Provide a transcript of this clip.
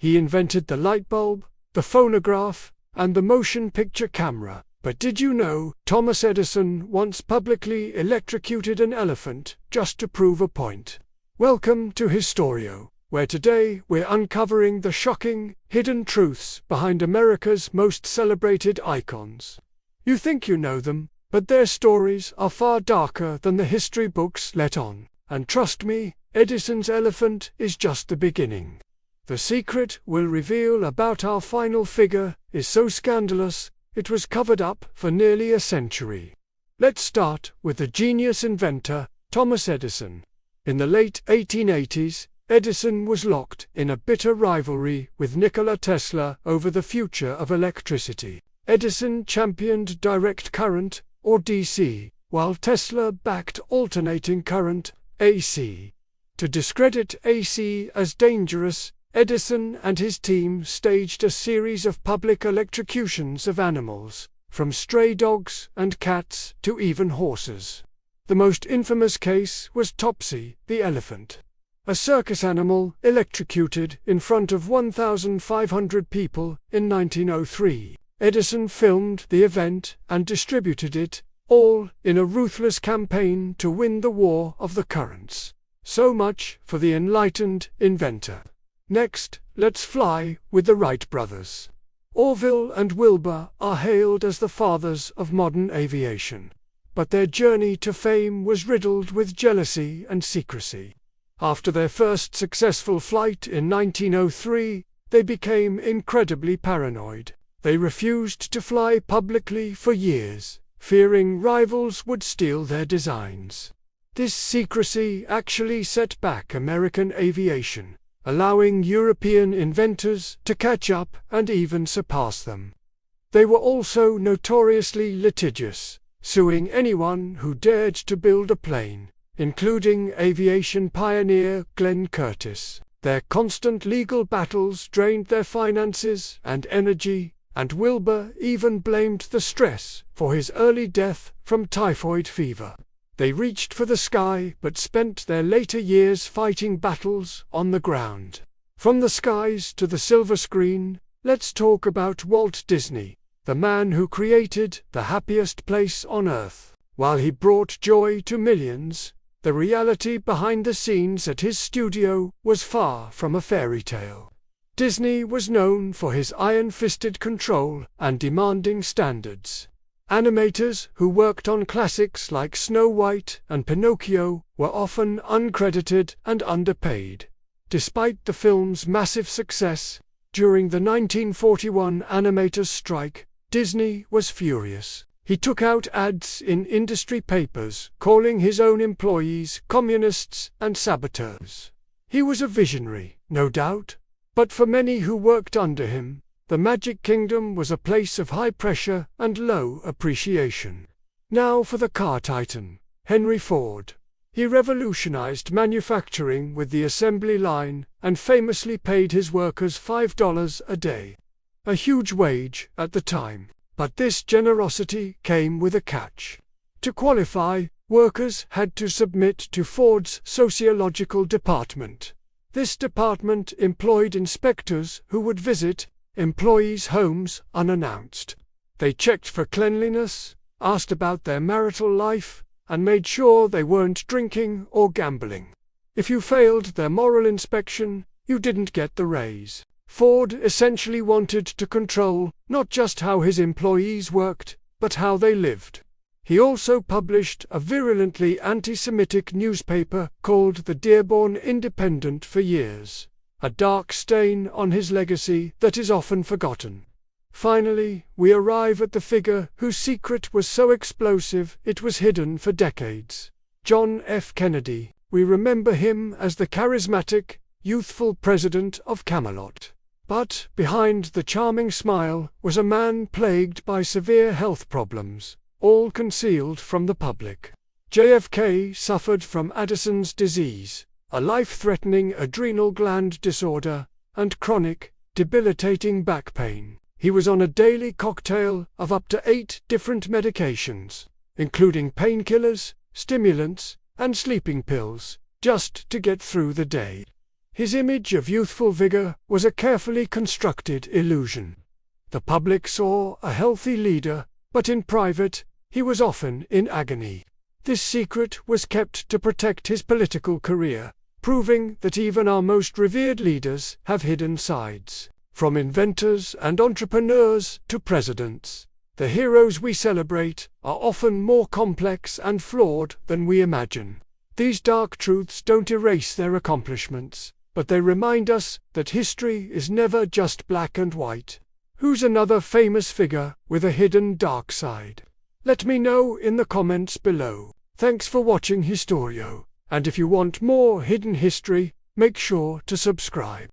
He invented the light bulb, the phonograph, and the motion picture camera. But did you know Thomas Edison once publicly electrocuted an elephant just to prove a point? Welcome to HistorYo, where today we're uncovering the shocking, hidden truths behind America's most celebrated icons. You think you know them, but their stories are far darker than the history books let on. And trust me, Edison's elephant is just the beginning. The secret we'll reveal about our final figure is so scandalous, it was covered up for nearly a century. Let's start with the genius inventor, Thomas Edison. In the late 1880s, Edison was locked in a bitter rivalry with Nikola Tesla over the future of electricity. Edison championed direct current, or DC, while Tesla backed alternating current, AC. To discredit AC as dangerous, Edison and his team staged a series of public electrocutions of animals, from stray dogs and cats to even horses. The most infamous case was Topsy, the elephant. A circus animal electrocuted in front of 1,500 people in 1903. Edison filmed the event and distributed it, all in a ruthless campaign to win the war of the currents. So much for the enlightened inventor. Next, let's fly with the Wright brothers. Orville and Wilbur are hailed as the fathers of modern aviation. But their journey to fame was riddled with jealousy and secrecy. After their first successful flight in 1903, they became incredibly paranoid. They refused to fly publicly for years, fearing rivals would steal their designs. This secrecy actually set back American aviation, allowing European inventors to catch up and even surpass them. They were also notoriously litigious, suing anyone who dared to build a plane, including aviation pioneer Glenn Curtiss. Their constant legal battles drained their finances and energy, and Wilbur even blamed the stress for his early death from typhoid fever. They reached for the sky but spent their later years fighting battles on the ground. From the skies to the silver screen, let's talk about Walt Disney, the man who created the happiest place on earth. While he brought joy to millions, the reality behind the scenes at his studio was far from a fairy tale. Disney was known for his iron-fisted control and demanding standards. Animators who worked on classics like Snow White and Pinocchio were often uncredited and underpaid. Despite the film's massive success, during the 1941 animators' strike, Disney was furious. He took out ads in industry papers, calling his own employees communists and saboteurs. He was a visionary, no doubt, but for many who worked under him, the Magic Kingdom was a place of high pressure and low appreciation. Now for the car titan, Henry Ford. He revolutionized manufacturing with the assembly line and famously paid his workers $5 a day. A huge wage at the time. But this generosity came with a catch. To qualify, workers had to submit to Ford's sociological department. This department employed inspectors who would visit employees' homes unannounced. They checked for cleanliness, asked about their marital life, and made sure they weren't drinking or gambling. If you failed their moral inspection, you didn't get the raise. Ford essentially wanted to control not just how his employees worked, but how they lived. He also published a virulently anti-Semitic newspaper called the Dearborn Independent for years, a dark stain on his legacy that is often forgotten. Finally, we arrive at the figure whose secret was so explosive it was hidden for decades. John F. Kennedy. We remember him as the charismatic, youthful president of Camelot. But behind the charming smile was a man plagued by severe health problems, all concealed from the public. JFK suffered from Addison's disease, a life-threatening adrenal gland disorder, and chronic, debilitating back pain. He was on a daily cocktail of up to 8 different medications, including painkillers, stimulants, and sleeping pills, just to get through the day. His image of youthful vigor was a carefully constructed illusion. The public saw a healthy leader, but in private, he was often in agony. This secret was kept to protect his political career, proving that even our most revered leaders have hidden sides. From inventors and entrepreneurs to presidents, the heroes we celebrate are often more complex and flawed than we imagine. These dark truths don't erase their accomplishments, but they remind us that history is never just black and white. Who's another famous figure with a hidden dark side? Let me know in the comments below. Thanks for watching HistorYo, and if you want more hidden history, make sure to subscribe.